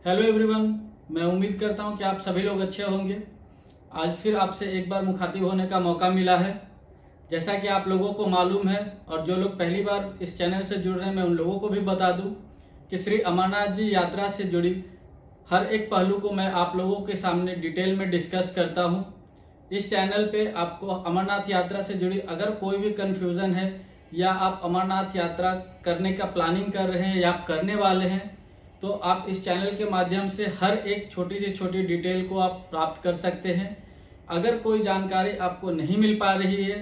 Hello everyone, मैं उम्मीद करता हूं कि आप सभी लोग अच्छे होंगे। आज फिर आपसे एक बार मुखातिब होने का मौका मिला है। जैसा कि आप लोगों को मालूम है और जो लोग पहली बार इस चैनल से जुड़ रहे हैं, मैं उन लोगों को भी बता दूं कि श्री अमरनाथ जी यात्रा से जुड़ी हर एक पहलू को मैं आप लोगों के सामने डिटेल में डिस्कस करता हूं। इस चैनल पे आपको अमरनाथ यात्रा से जुड़ी अगर कोई भी कन्फ्यूज़न है या आप अमरनाथ यात्रा करने का प्लानिंग कर रहे हैं या आप करने वाले हैं, तो आप इस चैनल के माध्यम से हर एक छोटी से छोटी डिटेल को आप प्राप्त कर सकते हैं। अगर कोई जानकारी आपको नहीं मिल पा रही है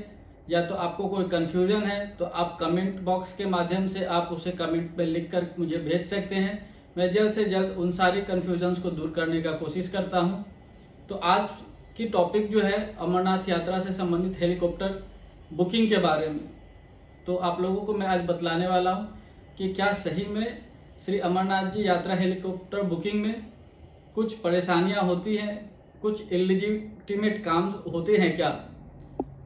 या तो आपको कोई कन्फ्यूजन है, तो आप कमेंट बॉक्स के माध्यम से आप उसे कमेंट में लिख कर मुझे भेज सकते हैं। मैं जल्द से जल्द उन सारी कन्फ्यूजन्स को दूर करने का कोशिश करता हूं। तो आज की टॉपिक जो है अमरनाथ यात्रा से संबंधित हेलीकॉप्टर बुकिंग के बारे में। तो आप लोगों को मैं आज बतलाने वाला हूं कि क्या सही में श्री अमरनाथ जी यात्रा हेलीकॉप्टर बुकिंग में कुछ परेशानियां होती हैं, कुछ इलिजिटिमेट काम होते हैं क्या।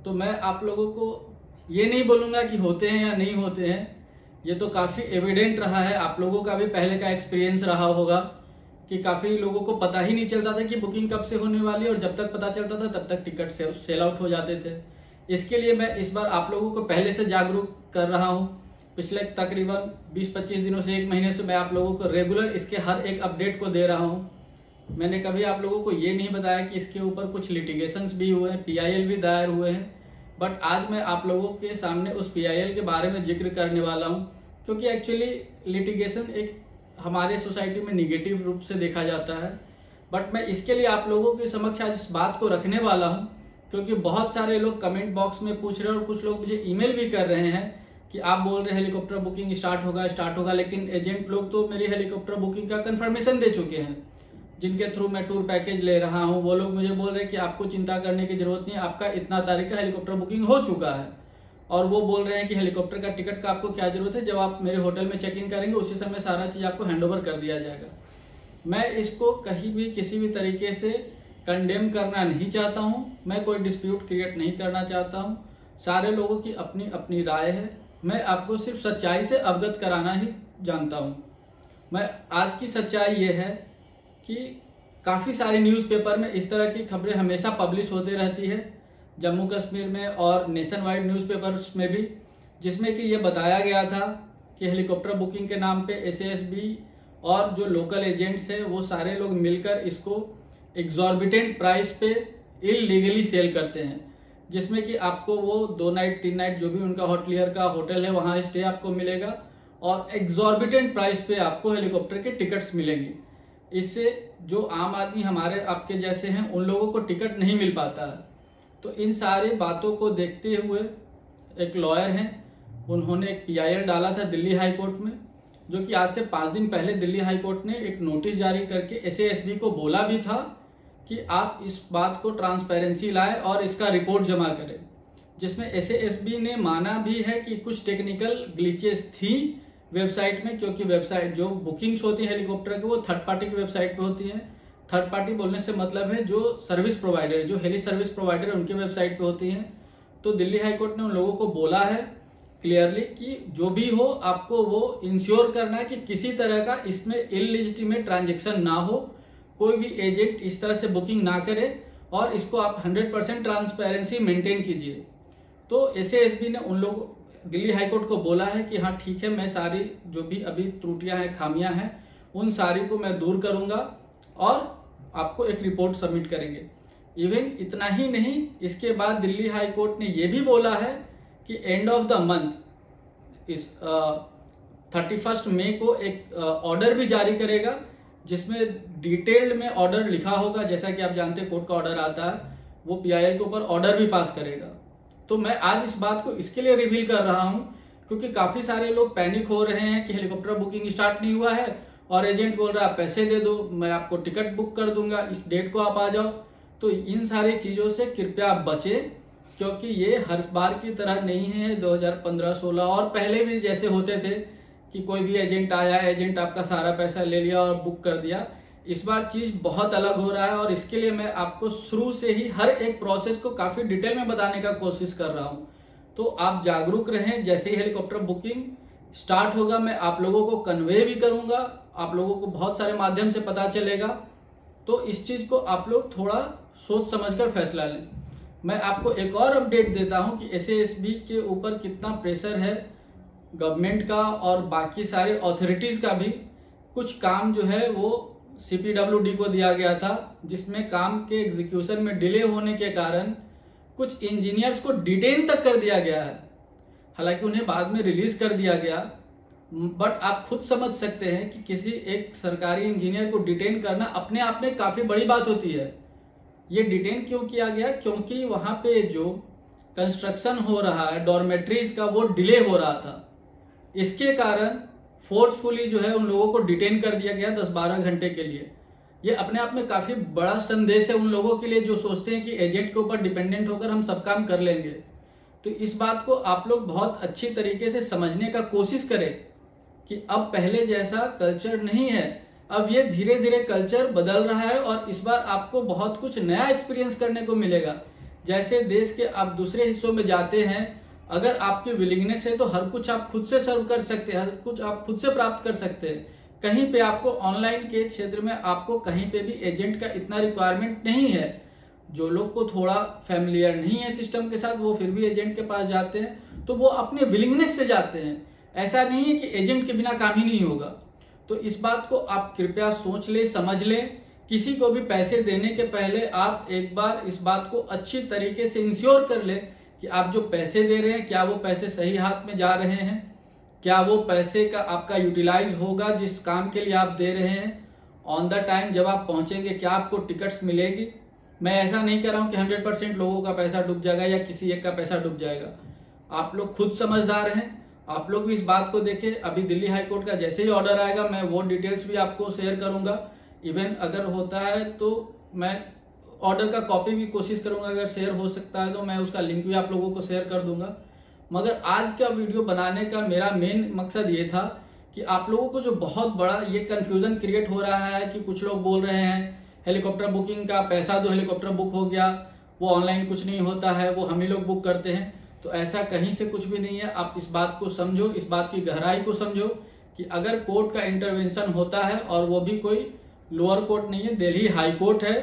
तो मैं आप लोगों को ये नहीं बोलूँगा कि होते हैं या नहीं होते हैं, ये तो काफ़ी एविडेंट रहा है। आप लोगों का भी पहले का एक्सपीरियंस रहा होगा कि काफ़ी लोगों को पता ही नहीं चलता था कि बुकिंग कब से होने वाली है, और जब तक पता चलता था तब तक टिकट सेल आउट हो जाते थे। इसके लिए मैं इस बार आप लोगों को पहले से जागरूक कर रहा हूँ। पिछले तकरीबन 20-25 दिनों से 1 महीने से मैं आप लोगों को रेगुलर इसके हर एक अपडेट को दे रहा हूं। मैंने कभी आप लोगों को ये नहीं बताया कि इसके ऊपर कुछ लिटिगेशंस भी हुए हैं, PIL भी दायर हुए हैं। बट आज मैं आप लोगों के सामने उस PIL के बारे में जिक्र करने वाला हूं, क्योंकि एक्चुअली लिटिगेशन एक हमारे सोसाइटी में निगेटिव रूप से देखा जाता है। बट मैं इसके लिए आप लोगों के समक्ष आज इस बात को रखने वाला हूँ, क्योंकि बहुत सारे लोग कमेंट बॉक्स में पूछ रहे हैं और कुछ लोग मुझे ईमेल भी कर रहे हैं कि आप बोल रहे हैं हेलीकॉप्टर बुकिंग स्टार्ट होगा, लेकिन एजेंट लोग तो मेरी हेलीकॉप्टर बुकिंग का कंफर्मेशन दे चुके हैं, जिनके थ्रू मैं टूर पैकेज ले रहा हूं। वो लोग मुझे बोल रहे हैं कि आपको चिंता करने की जरूरत नहीं, आपका इतना तारीख का हेलीकॉप्टर बुकिंग हो चुका है। और वो बोल रहे हैं कि हेलीकॉप्टर का टिकट का आपको क्या जरूरत है, जब आप मेरे होटल में चेक इन करेंगे उसी समय सारा चीज आपको हैंड ओवर कर दिया जाएगा। मैं इसको कहीं भी किसी भी तरीके से कंडेम करना नहीं चाहता हूँ, मैं कोई डिस्प्यूट क्रिएट नहीं करना चाहता हूँ। सारे लोगों की अपनी अपनी राय है, मैं आपको सिर्फ सच्चाई से अवगत कराना ही जानता हूं। मैं आज की सच्चाई ये है कि काफ़ी सारे न्यूज़पेपर में इस तरह की खबरें हमेशा पब्लिश होती रहती है, जम्मू कश्मीर में और नेशन वाइड न्यूज़पेपर्स में भी, जिसमें कि ये बताया गया था कि हेलीकॉप्टर बुकिंग के नाम पे SASB और जो लोकल एजेंट्स हैं वो सारे लोग मिलकर इसको एग्जॉर्बिटेंट प्राइस पे इलीगली सेल करते हैं, जिसमें कि आपको वो 2 नाइट 3 नाइट जो भी उनका हॉटलियर का होटल है वहां स्टे आपको मिलेगा और एग्जॉर्बिटेंट प्राइस पे आपको हेलीकॉप्टर के टिकट्स मिलेंगे। इससे जो आम आदमी हमारे आपके जैसे हैं उन लोगों को टिकट नहीं मिल पाता है। तो इन सारी बातों को देखते हुए एक लॉयर हैं, उन्होंने एक PIL डाला था दिल्ली हाई कोर्ट में, जो कि आज से 5 दिन पहले दिल्ली हाई कोर्ट ने एक नोटिस जारी करके SASB को बोला भी था कि आप इस बात को ट्रांसपेरेंसी लाए और इसका रिपोर्ट जमा करें, जिसमें SASB ने माना भी है कि कुछ टेक्निकल ग्लिचेस थी वेबसाइट में, क्योंकि वेबसाइट जो बुकिंग्स होती है हेलीकॉप्टर के वो थर्ड पार्टी की वेबसाइट पे होती हैं। थर्ड पार्टी बोलने से मतलब है जो सर्विस प्रोवाइडर, जो हेली सर्विस प्रोवाइडर है उनकी वेबसाइट पे होती हैं। तो दिल्ली हाईकोर्ट ने उन लोगों को बोला है क्लियरली कि जो भी हो आपको वो इंश्योर करना है कि किसी तरह का इसमें इलिजिटिमेट ट्रांजेक्शन ना हो, कोई भी एजेंट इस तरह से बुकिंग ना करे और इसको आप 100% ट्रांसपेरेंसी मेंटेन कीजिए। तो SASB ने उन लोग दिल्ली हाईकोर्ट को बोला है कि हाँ ठीक है, मैं सारी जो भी अभी त्रुटियां हैं, खामियां हैं, उन सारी को मैं दूर करूंगा और आपको एक रिपोर्ट सबमिट करेंगे। इवन इतना ही नहीं, इसके बाद दिल्ली हाईकोर्ट ने यह भी बोला है कि एंड ऑफ द मंथ इस 31 मई को एक ऑर्डर भी जारी करेगा, जिसमें डिटेल्ड में ऑर्डर लिखा होगा। जैसा कि आप जानते हैं कोर्ट का ऑर्डर आता है, वो PIL के ऊपर ऑर्डर भी पास करेगा। तो मैं आज इस बात को इसके लिए रिवील कर रहा हूं क्योंकि काफी सारे लोग पैनिक हो रहे हैं कि हेलीकॉप्टर बुकिंग स्टार्ट नहीं हुआ है और एजेंट बोल रहा है पैसे दे दो, मैं आपको टिकट बुक कर दूंगा, इस डेट को आप आ जाओ। तो इन सारी चीजों से कृपया आप बचें, क्योंकि ये हर बार की तरह नहीं है। 2015-16 और पहले भी जैसे होते थे कि कोई भी एजेंट आया, एजेंट आपका सारा पैसा ले लिया और बुक कर दिया। इस बार चीज बहुत अलग हो रहा है और इसके लिए मैं आपको शुरू से ही हर एक प्रोसेस को काफी डिटेल में बताने का कोशिश कर रहा हूं। तो आप जागरूक रहें। जैसे ही हेलीकॉप्टर बुकिंग स्टार्ट होगा मैं आप लोगों को कन्वे भी करूंगा आप लोगों को बहुत सारे माध्यम से पता चलेगा। तो इस चीज को आप लोग थोड़ा सोच समझकर फैसला लें। मैं आपको एक और अपडेट देता हूं कि SASB के ऊपर कितना प्रेशर है गवर्नमेंट का और बाकी सारे अथॉरिटीज का भी। कुछ काम जो है वो CPWD को दिया गया था, जिसमें काम के एग्जीक्यूशन में डिले होने के कारण कुछ इंजीनियर्स को डिटेन तक कर दिया गया है। हालांकि उन्हें बाद में रिलीज कर दिया गया, बट आप खुद समझ सकते हैं कि किसी एक सरकारी इंजीनियर को डिटेन करना अपने आप में काफी बड़ी बात होती है। ये डिटेन क्यों किया गया? क्योंकि वहां पे जो कंस्ट्रक्शन हो रहा है डॉर्मेट्रीज का, वो डिले हो रहा था। इसके कारण फोर्सफुली जो है उन लोगों को डिटेन कर दिया गया 10-12 घंटे के लिए। ये अपने आप में काफी बड़ा संदेश है उन लोगों के लिए जो सोचते हैं कि एजेंट के ऊपर डिपेंडेंट होकर हम सब काम कर लेंगे। तो इस बात को आप लोग बहुत अच्छी तरीके से समझने का कोशिश करें कि अब पहले जैसा कल्चर नहीं है, अब ये धीरे धीरे कल्चर बदल रहा है और इस बार आपको बहुत कुछ नया एक्सपीरियंस करने को मिलेगा। जैसे देश के आप दूसरे हिस्सों में जाते हैं, अगर आपकी विलिंगनेस है तो हर कुछ आप खुद से सर्व कर सकते हैं, हर कुछ आप खुद से प्राप्त कर सकते हैं। कहीं पे आपको ऑनलाइन के क्षेत्र में आपको कहीं पे भी एजेंट का इतना रिक्वायरमेंट नहीं है। जो लोग को थोड़ा फैमिलियर नहीं है सिस्टम के साथ, वो फिर भी एजेंट के पास जाते हैं, तो वो अपने विलिंगनेस से जाते हैं। ऐसा नहीं है कि एजेंट के बिना काम ही नहीं होगा। तो इस बात को आप कृपया सोच ले, समझ लें। किसी को भी पैसे देने के पहले आप एक बार इस बात को अच्छी तरीके से इंश्योर कर ले कि आप जो पैसे दे रहे हैं क्या वो पैसे सही हाथ में जा रहे हैं, क्या वो पैसे का आपका यूटिलाइज होगा जिस काम के लिए आप दे रहे हैं। ऑन द टाइम जब आप पहुंचेंगे क्या आपको टिकट्स मिलेगी। मैं ऐसा नहीं कह रहा हूं कि 100% लोगों का पैसा डूब जाएगा या किसी एक का पैसा डूब जाएगा। आप लोग खुद समझदार हैं, आप लोग भी इस बात को देखें। अभी दिल्ली हाईकोर्ट का जैसे ही ऑर्डर आएगा मैं वो डिटेल्स भी आपको शेयर करूंगा। इवन अगर होता है तो मैं ऑर्डर का कॉपी भी कोशिश करूंगा, अगर शेयर हो सकता है तो मैं उसका लिंक भी आप लोगों को शेयर कर दूंगा। मगर आज का वीडियो बनाने का मेरा मेन मकसद ये था कि आप लोगों को जो बहुत बड़ा ये कंफ्यूजन क्रिएट हो रहा है कि कुछ लोग बोल रहे हैं हेलीकॉप्टर बुकिंग का पैसा दो, हेलीकॉप्टर बुक हो गया, वो ऑनलाइन कुछ नहीं होता है, वो हम ही लोग बुक करते हैं। तो ऐसा कहीं से कुछ भी नहीं है। आप इस बात को समझो, इस बात की गहराई को समझो कि अगर कोर्ट का इंटरवेंशन होता है और वो भी कोई लोअर कोर्ट नहीं है, दिल्ली हाई कोर्ट है,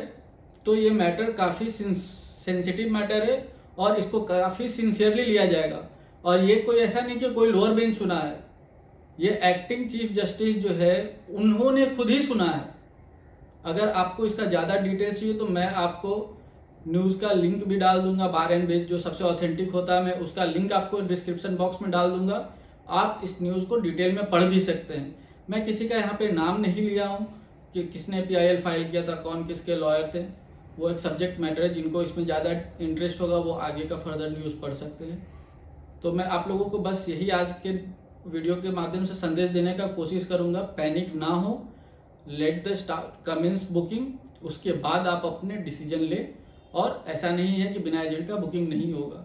तो ये मैटर काफी सेंसिटिव मैटर है और इसको काफी सिंसियरली लिया जाएगा। और ये कोई ऐसा नहीं कि कोई लोअर बेंच सुना है, ये एक्टिंग चीफ जस्टिस जो है उन्होंने खुद ही सुना है। अगर आपको इसका ज्यादा डिटेल्स चाहिए तो मैं आपको न्यूज का लिंक भी डाल दूंगा, बार एंड बेच जो सबसे ऑथेंटिक होता है, मैं उसका लिंक आपको डिस्क्रिप्शन बॉक्स में डाल दूंगा। आप इस न्यूज को डिटेल में पढ़ भी सकते हैं। मैं किसी का यहाँ पे नाम नहीं लिया हूँ कि किसने PIL फाइल किया था, कौन किसके लॉयर थे, वो एक सब्जेक्ट मैटर है। जिनको इसमें ज्यादा इंटरेस्ट होगा वो आगे का फर्दर न्यूज पढ़ सकते हैं। तो मैं आप लोगों को बस यही आज के वीडियो के माध्यम से संदेश देने का कोशिश करूंगा, पैनिक ना हो, let the start commence booking, उसके बाद आप अपने डिसीजन ले। और ऐसा नहीं है कि बिना एजेंट का बुकिंग नहीं होगा।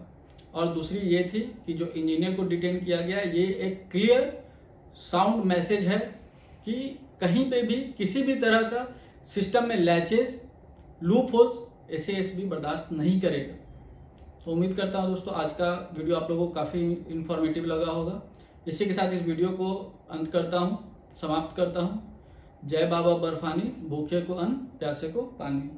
और दूसरी ये थी कि जो इंजीनियर को डिटेन किया गया, ये एक क्लियर साउंड मैसेज है कि कहीं पे भी किसी भी तरह का सिस्टम में लैचेज, लूप होल्स SASB बर्दाश्त नहीं करेगा। तो उम्मीद करता हूं दोस्तों आज का वीडियो आप लोगों को काफी इंफॉर्मेटिव लगा होगा। इसी के साथ इस वीडियो को अंत करता हूं, समाप्त करता हूं। जय बाबा बर्फानी, भूखे को अन्न, प्यासे को पानी।